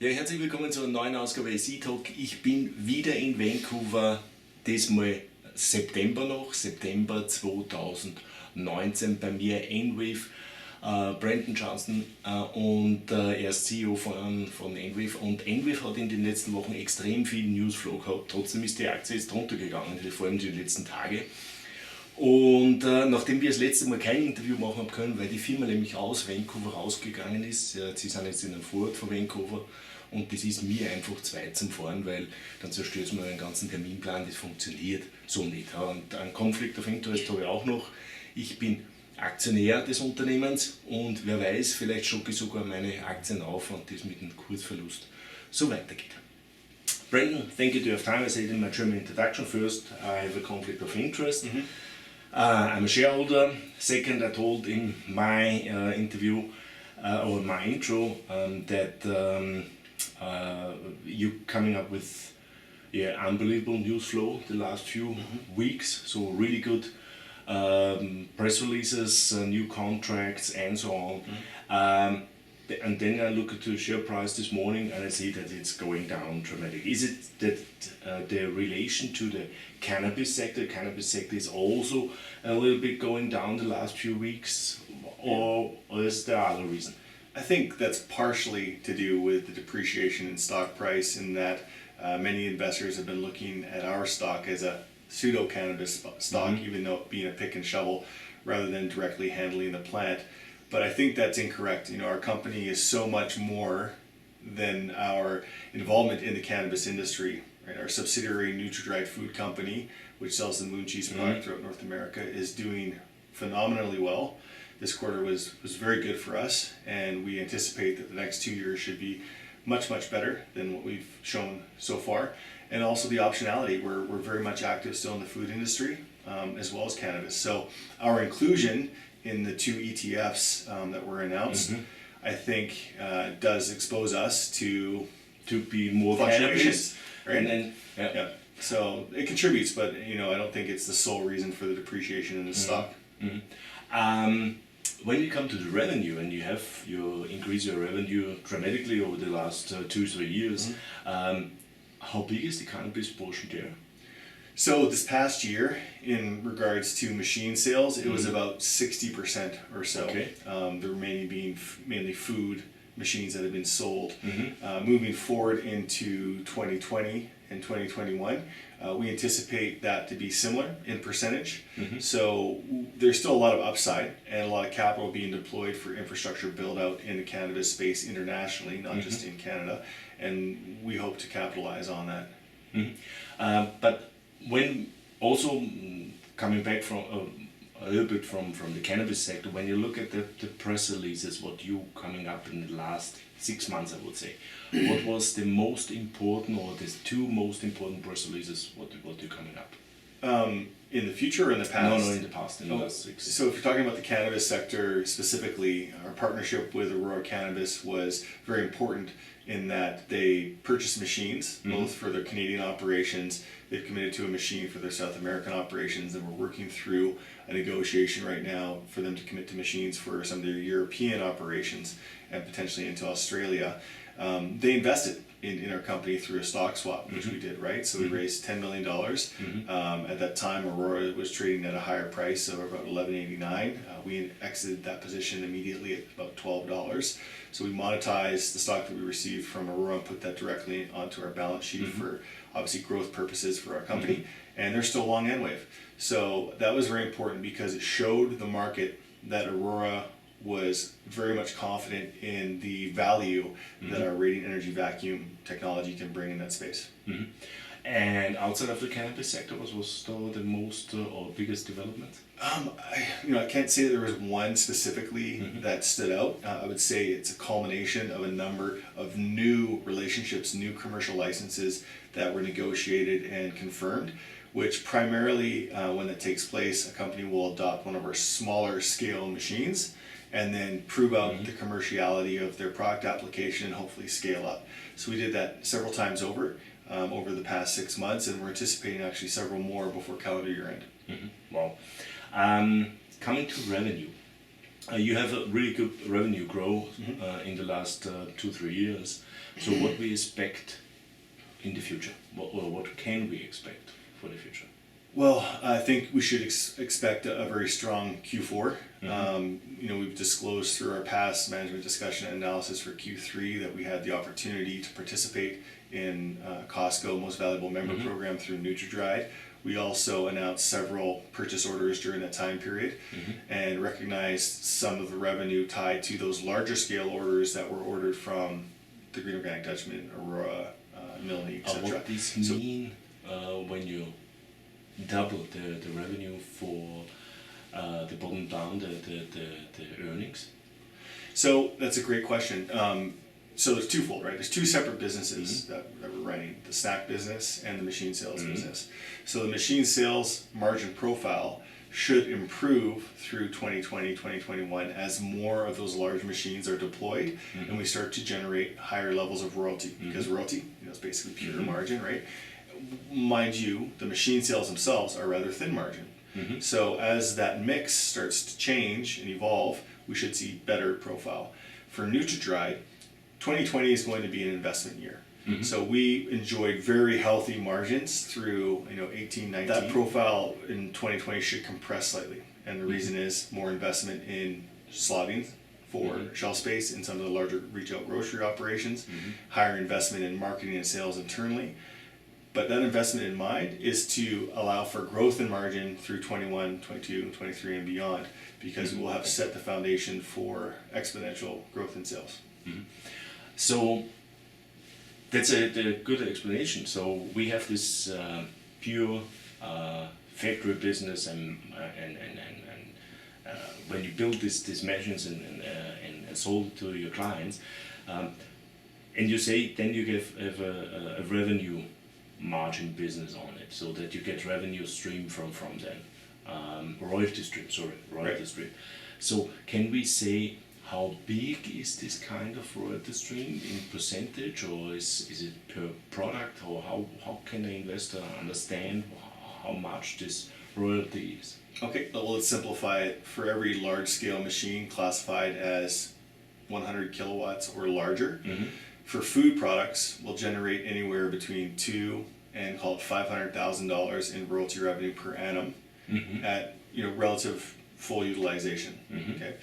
Ja, herzlich willkommen zu einer neuen Ausgabe SE-Talk. Ich bin wieder in Vancouver, diesmal September 2019, bei mir EnWave, Brent Charleton und er ist CEO von EnWave. Und EnWave hat in den letzten Wochen extrem viel Newsflow gehabt, trotzdem ist die Aktie jetzt drunter gegangen, vor allem die letzten Tage. Und nachdem wir das letzte Mal kein Interview machen haben können, weil die Firma nämlich aus Vancouver rausgegangen ist, sie sind jetzt in einem Vorort von Vancouver und das ist mir einfach zu weit zum Fahren, weil dann zerstört man den ganzen Terminplan, das funktioniert so nicht. Und einen Konflikt of Interest habe ich auch noch. Ich bin Aktionär des Unternehmens und wer weiß, vielleicht schocke ich sogar meine Aktien auf und das mit einem Kursverlust so weitergeht. Brandon, thank you to your time. I said in my German introduction, first I have a conflict of interest. I'm a shareholder. Second, I told in my interview or my intro that you're coming up with unbelievable news flow the last few weeks. So really good press releases, new contracts, and so on. And then I look at the share price this morning and I see that it's going down dramatically. Is it that the relation to the cannabis sector is also a little bit going down the last few weeks, or is there other reason? I think that's partially to do with the depreciation in stock price, in that many investors have been looking at our stock as a pseudo-cannabis stock, even though it being a pick and shovel rather than directly handling the plant. But I think that's incorrect. You know, our company is so much more than our involvement in the cannabis industry. Right? Our subsidiary NutraDried Food Company, which sells the Moon Cheese product throughout North America, is doing phenomenally well. This quarter was very good for us, and we anticipate that the next 2 years should be much better than what we've shown so far. And also the optionality, we're very much active still in the food industry, as well as cannabis. So our inclusion in the two ETFs that were announced, I think does expose us to be more fluctuations, right? And then, so it contributes, but I don't think it's the sole reason for the depreciation in the stock. When you come to the revenue, and you increase your revenue dramatically over the last 2-3 years, how big is the cannabis portion there? So this past year, in regards to machine sales, it was about 60% or so. Okay. The remaining being mainly food machines that have been sold. Moving forward into 2020 and 2021, we anticipate that to be similar in percentage. So there's still a lot of upside and a lot of capital being deployed for infrastructure build out in the cannabis space internationally, not just in Canada, and we hope to capitalize on that. But when also coming back from a little bit from the cannabis sector, when you look at the press releases, what you coming up in the last 6 months, I would say, what was the most important, or the two most important press releases? What you coming up? In the future or in the past? No, in the past, in the last 6. So if you're talking about the cannabis sector specifically, our partnership with Aurora Cannabis was very important in that they purchased machines, both for their Canadian operations. They've committed to a machine for their South American operations, and we're working through a negotiation right now for them to commit to machines for some of their European operations and potentially into Australia. They invested in our company through a stock swap, which we did, right? So we raised $10 million. At that time, Aurora was trading at a higher price of about $11.89. We exited that position immediately at about $12. So we monetized the stock that we received from Aurora and put that directly onto our balance sheet for obviously growth purposes for our company. And they're still long EnWave. So that was very important because it showed the market that Aurora was very much confident in the value that our radiant energy vacuum technology can bring in that space. And outside of the cannabis sector, what was still the most or biggest development? I can't say that there was one specifically that stood out. I would say it's a culmination of a number of new relationships, new commercial licenses that were negotiated and confirmed, which primarily, when that takes place, a company will adopt one of our smaller scale machines and then prove out the commerciality of their product application and hopefully scale up. So we did that several times over the past 6 months, and we're anticipating actually several more before calendar year end. Wow. Coming to revenue, You have a really good revenue growth in the last 2-3 years. So what we expect in the future? What can we expect for the future? Well, I think we should expect a very strong Q4. We've disclosed through our past management discussion and analysis for Q3 that we had the opportunity to participate in Costco Most Valuable Member Program through NutraDried. We also announced several purchase orders during that time period and recognized some of the revenue tied to those larger scale orders that were ordered from the Green Organic Dutchman, Aurora, Milne, etc. What does this mean when you double the revenue for the bottom down, the earnings? So that's a great question. So there's twofold, right? There's two separate businesses that we're running, the snack business and the machine sales business. So the machine sales margin profile should improve through 2020, 2021 as more of those large machines are deployed and we start to generate higher levels of royalty, because royalty is basically pure margin, right? Mind you, the machine sales themselves are rather thin margin. So as that mix starts to change and evolve, we should see better profile. For NutraDried, 2020 is going to be an investment year. So we enjoyed very healthy margins through 18, 19. That profile in 2020 should compress slightly. And the reason is more investment in slotting for shelf space in some of the larger retail grocery operations, higher investment in marketing and sales internally. But that investment in mind is to allow for growth in margin through 21, 22, 23 and beyond, because we'll have set the foundation for exponential growth in sales. So that's a good explanation. So we have this pure factory business, and when you build these machines and sold it to your clients, and you say then you have a revenue margin business on it, so that you get revenue stream from them, royalty stream. So can we say how big is this kind of royalty stream in percentage, or is it per product, or how can an investor understand how much this royalty is? Okay, well, let's simplify it. For every large scale machine classified as 100 kilowatts or larger, for food products, we'll generate anywhere between $2 and call it $500,000 in royalty revenue per annum at relative full utilization. Okay,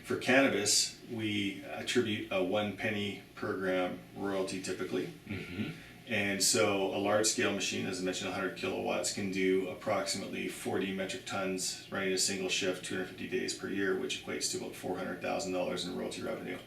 for cannabis, we attribute a 1 penny per gram royalty typically, and so a large scale machine, as I mentioned, 100 kilowatts, can do approximately 40 metric tons running a single shift, 250 days per year, which equates to about $400,000 in royalty revenue.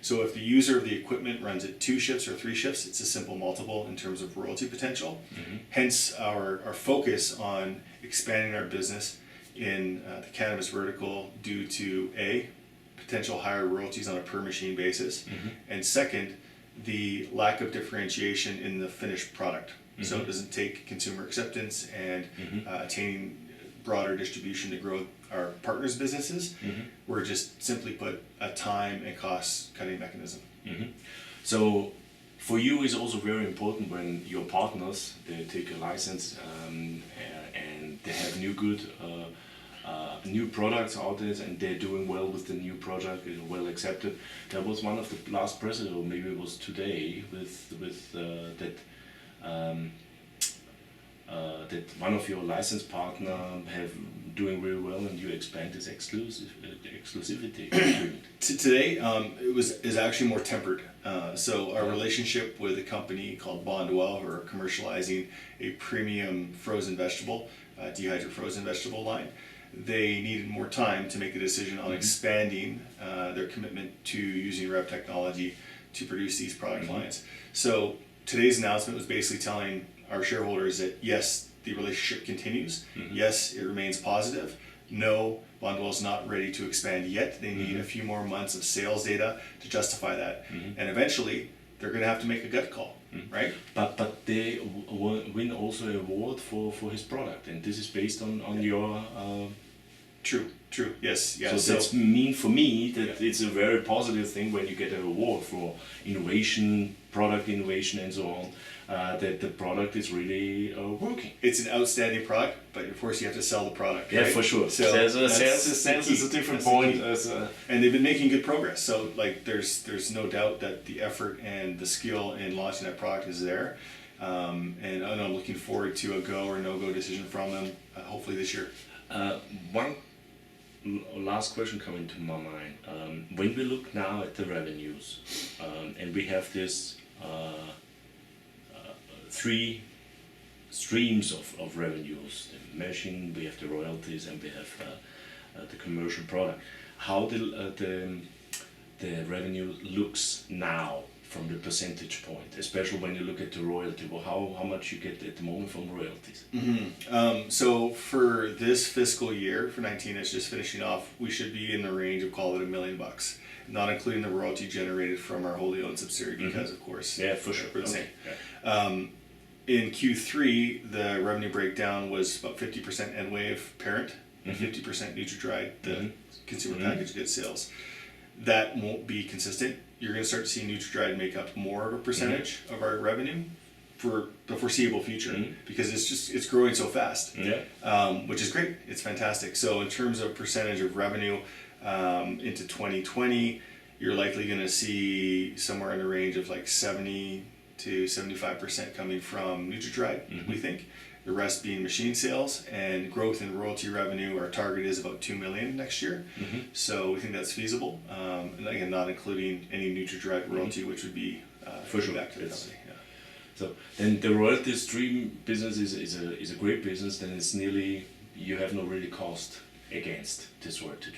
So if the user of the equipment runs it 2 shifts or 3 shifts, it's a simple multiple in terms of royalty potential. Hence our focus on expanding our business in the cannabis vertical due to A, potential higher royalties on a per machine basis, and second, the lack of differentiation in the finished product. So it doesn't take consumer acceptance and attaining broader distribution to grow our partners' businesses. We're just simply put a time and cost cutting mechanism. So for you is also very important when your partners, they take a license and they have new products out there, and they're doing well with the new product, is well accepted. There was one of the last president, or maybe it was today, with that one of your license partner have doing really well, and you expand this exclusivity agreement. Today, is actually more tempered. So our relationship with a company called Bonduelle, who are commercializing a premium frozen vegetable, dehydrated frozen vegetable line, they needed more time to make a decision on expanding their commitment to using Rev technology to produce these product lines. So today's announcement was basically telling our shareholders that yes, the relationship continues. Yes, it remains positive. No, Bonduelle's not ready to expand yet. They need a few more months of sales data to justify that. And eventually, they're going to have to make a gut call, right? But they win also an award for his product, and this is based on your True. Yes. Yeah. So that's mean for me that it's a very positive thing when you get an award for innovation, product innovation, and so on. That the product is really working. It's an outstanding product, but of course you have to sell the product. Yeah, right? for sure. So Sales is a different point. And they've been making good progress. So like, there's no doubt that the effort and the skill in launching that product is there. And I'm looking forward to a go or no go decision from them, hopefully this year. One last question coming to my mind. When we look now at the revenues, and we have this 3 streams of revenues: the machine, we have the royalties, and we have the commercial product. How the revenue looks now from the percentage point, especially when you look at the royalty? Well, how much you get at the moment from royalties? So for this fiscal year, for 19, it's just finishing off, we should be in the range of, call it $1 million, not including the royalty generated from our wholly owned subsidiary, because of course, yeah, for sure, we're the same. Okay. In Q3, the revenue breakdown was about 50% EnWave parent and 50% NutraDried, the consumer packaged goods sales. That won't be consistent. You're going to start to see NutraDried make up more of a percentage of our revenue for the foreseeable future, because it's growing so fast, which is great. It's fantastic. So in terms of percentage of revenue into 2020, you're likely going to see somewhere in the range of like 70 to 75% coming from NutraDried, we think. The rest being machine sales, and growth in royalty revenue. Our target is about $2 million next year, so we think that's feasible. And again, not including any NutraDried royalty, which would be for sure back to the company. Yeah. So then the royalty stream business is a great business. Then it's nearly, you have no really cost against this royalty.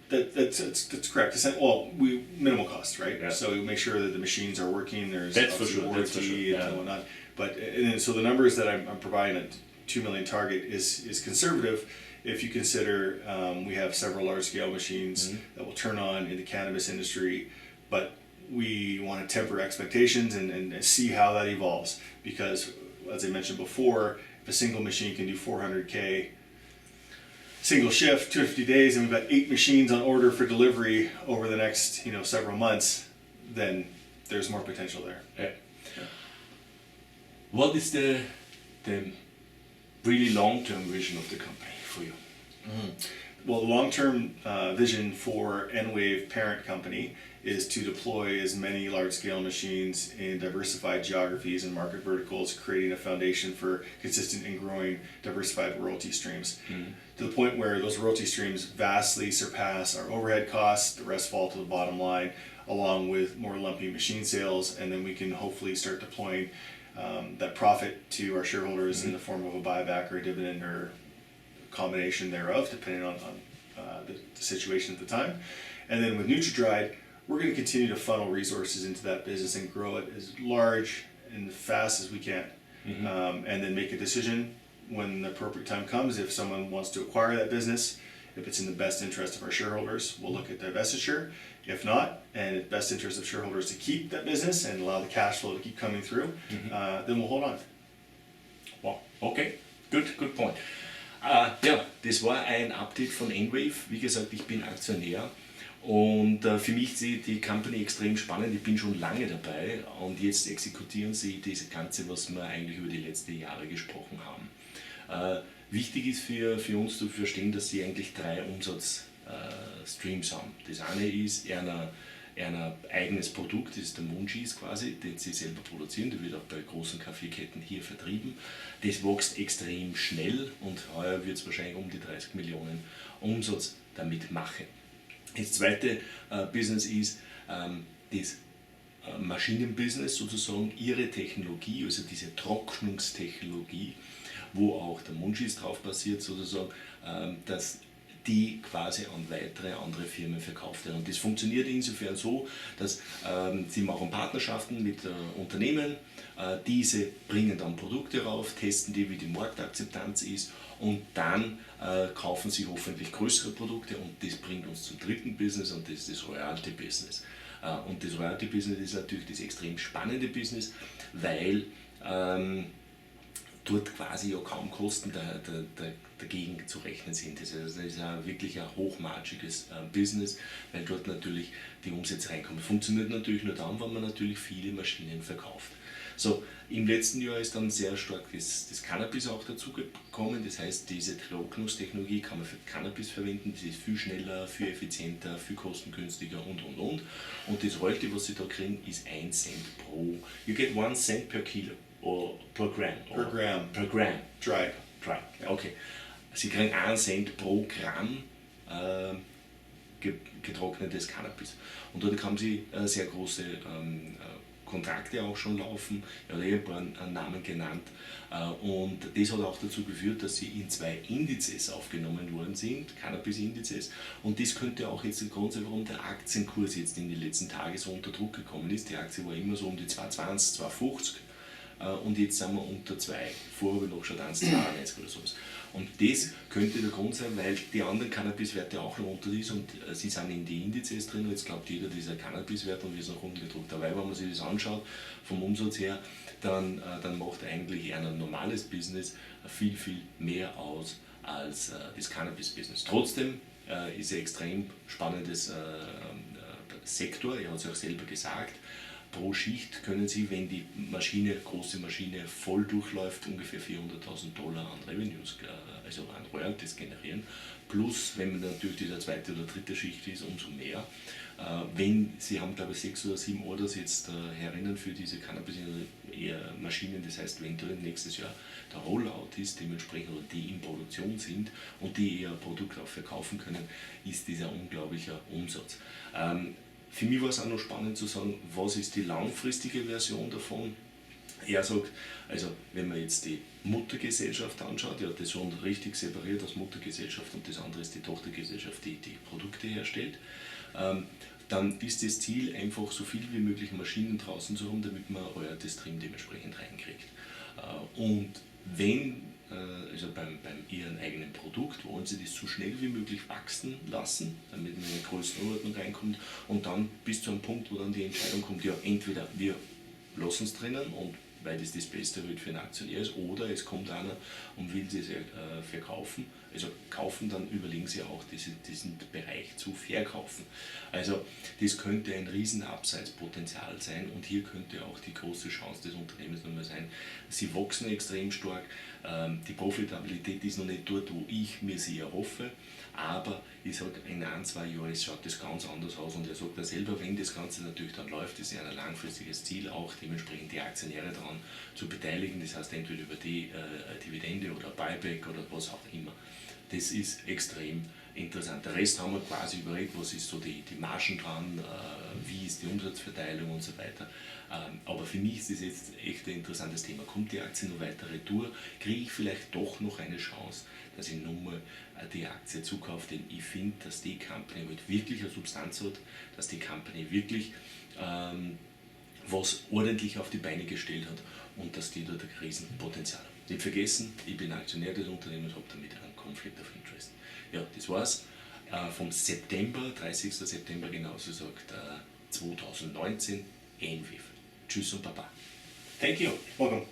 That's correct. Well, we minimal cost, right? Yeah. So we make sure that the machines are working. There's That's for sure. warranty and whatnot. But so the numbers that I'm providing, a 2 million target, is conservative if you consider we have several large scale machines that will turn on in the cannabis industry, but we want to temper expectations and see how that evolves, because as I mentioned before, if a single machine can do 400K single shift, 250 days, and we've got 8 machines on order for delivery over the next several months, then there's more potential there. Yeah. What is the really long-term vision of the company for you? Well, the long-term vision for EnWave parent company is to deploy as many large-scale machines in diversified geographies and market verticals, creating a foundation for consistent and growing diversified royalty streams, to the point where those royalty streams vastly surpass our overhead costs. The rest fall to the bottom line, along with more lumpy machine sales, and then we can hopefully start deploying that profit to our shareholders in the form of a buyback or a dividend or combination thereof, depending on the situation at the time. And then with NutraDried, we're going to continue to funnel resources into that business and grow it as large and fast as we can, and then make a decision when the appropriate time comes. If someone wants to acquire that business, if it's in the best interest of our shareholders, we'll look at divestiture. If not, and it's best interest of shareholders to keep that business and allow the cash flow to keep coming through, then we'll hold on. Wow, okay, good point. Ja, das war ein Update von EnWave. Wie gesagt, ich bin Aktionär und für mich ist die Company extrem spannend. Ich bin schon lange dabei und jetzt exekutieren sie das Ganze, was wir eigentlich über die letzten Jahre gesprochen haben. Wichtig ist für uns zu verstehen, dass sie eigentlich 3 Umsatzstreams haben. Das eine ist ein eigenes Produkt, das ist der Munchies quasi, den sie selber produzieren, der wird auch bei großen Kaffeeketten hier vertrieben. Das wächst extrem schnell und heuer wird es wahrscheinlich um die 30 Millionen Umsatz damit machen. Das zweite Business ist das Maschinenbusiness, sozusagen ihre Technologie, also diese Trocknungstechnologie, wo auch der Munchies drauf basiert, sozusagen, dass die quasi an weitere andere Firmen verkauft werden. Und das funktioniert insofern so, dass sie machen Partnerschaften mit Unternehmen, diese bringen dann Produkte rauf, testen die, wie die Marktakzeptanz ist, und dann kaufen sie hoffentlich größere Produkte, und das bringt uns zum dritten Business, und das ist das Royalty-Business. Und das Royalty-Business ist natürlich das extrem spannende Business, weil dort quasi ja kaum Kosten dagegen zu rechnen berechnet sind. Das ist wirklich ein hochmargiges Business, weil dort natürlich die Umsätze reinkommen. Funktioniert natürlich nur dann, wenn man natürlich viele Maschinen verkauft. So, im letzten Jahr ist dann sehr stark das Cannabis auch dazugekommen. Das heißt, diese Trocknungstechnologie kann man für Cannabis verwenden. Das ist viel schneller, viel effizienter, viel kostengünstiger und. Und das heute, was Sie da kriegen, ist 1 Cent pro. You get 1 cent per Kilo or per Gramm. Per Gramm. Per Gramm. Dried. Dried, okay. Sie kriegen 1 Cent pro Gramm getrocknetes Cannabis. Und dort haben Sie sehr große Kontrakte auch schon laufen, ja, ein paar Namen genannt. Und das hat auch dazu geführt, dass sie in 2 Indizes aufgenommen worden sind, Cannabis-Indizes. Und das könnte auch jetzt der Grund sein, warum der Aktienkurs jetzt in den letzten Tagen so unter Druck gekommen ist. Die Aktie war immer so um die 2,20, 2,50 und jetzt sind wir unter 2. Vorher habe ich noch schon 1,92 oder sowas. Und das könnte der Grund sein, weil die anderen Cannabis-Werte auch noch unter ist und sie sind in die Indizes drin und jetzt glaubt jeder, dieser Cannabis-Wert und wir sind nach unten gedruckt. Dabei, wenn man sich das anschaut, vom Umsatz her, dann macht eigentlich ein normales Business viel, viel mehr aus als das Cannabis-Business. Trotzdem ist ein extrem spannendes Sektor, er hat es auch selber gesagt. Pro Schicht können Sie, wenn die große Maschine voll durchläuft, ungefähr $400.000 an Revenues, also an Royalties generieren. Plus, wenn man natürlich dieser zweite oder dritte Schicht ist, umso mehr. Wenn Sie haben, glaube ich, 6 oder 7 Orders jetzt herinnen für diese Cannabis-Maschinen, das heißt, wenn drin nächstes Jahr der Rollout ist, dementsprechend oder die in Produktion sind und die ihr Produkt auch verkaufen können, ist dieser unglaublicher Umsatz. Für mich war es auch noch spannend zu sagen, was ist die langfristige Version davon. Er sagt, also wenn man jetzt die Muttergesellschaft anschaut, er hat das schon richtig separiert als Muttergesellschaft und das andere ist die Tochtergesellschaft, die die Produkte herstellt, dann ist das Ziel einfach so viel wie möglich Maschinen draußen zu haben, damit man euer Stream dementsprechend reinkriegt. Und wenn, also beim ihren eigenen Produkt, wollen sie das so schnell wie möglich wachsen lassen, damit man in eine Größenordnung reinkommt und dann bis zu einem Punkt, wo dann die Entscheidung kommt, ja entweder wir lassen es drinnen und weil das Beste halt für einen Aktionär ist, oder es kommt einer und will sie verkaufen. Also kaufen, dann überlegen sie auch, diesen Bereich zu verkaufen. Also das könnte ein riesen Abseitspotenzial sein und hier könnte auch die große Chance des Unternehmens nochmal sein. Sie wachsen extrem stark, die Profitabilität ist noch nicht dort, wo ich mir sie erhoffe, aber ich sage, in 1-2 Jahren schaut das ganz anders aus und er sagt ja selber, wenn das Ganze natürlich dann läuft, ist ja ein langfristiges Ziel, auch dementsprechend die Aktionäre daran zu beteiligen, das heißt entweder über die Dividende oder Buyback oder was auch immer. Das ist extrem interessant. Der Rest haben wir quasi überlegt, was ist so die Margen dran, wie ist die Umsatzverteilung und so weiter. Aber für mich ist das jetzt echt ein interessantes Thema. Kommt die Aktie noch weiter retour, kriege ich vielleicht doch noch eine Chance, dass ich nochmal die Aktie zukaufe, denn ich finde, dass die Company halt wirklich eine Substanz hat, dass die Company wirklich was ordentlich auf die Beine gestellt hat und dass die dort ein Riesenpotenzial hat. Nicht vergessen, ich bin Aktionär des Unternehmens, habe damit einen Conflict of Interest. Ja, das war's. Vom September, 30. September genauso gesagt, 2019, EnWave. Tschüss und Baba. Thank you. Welcome.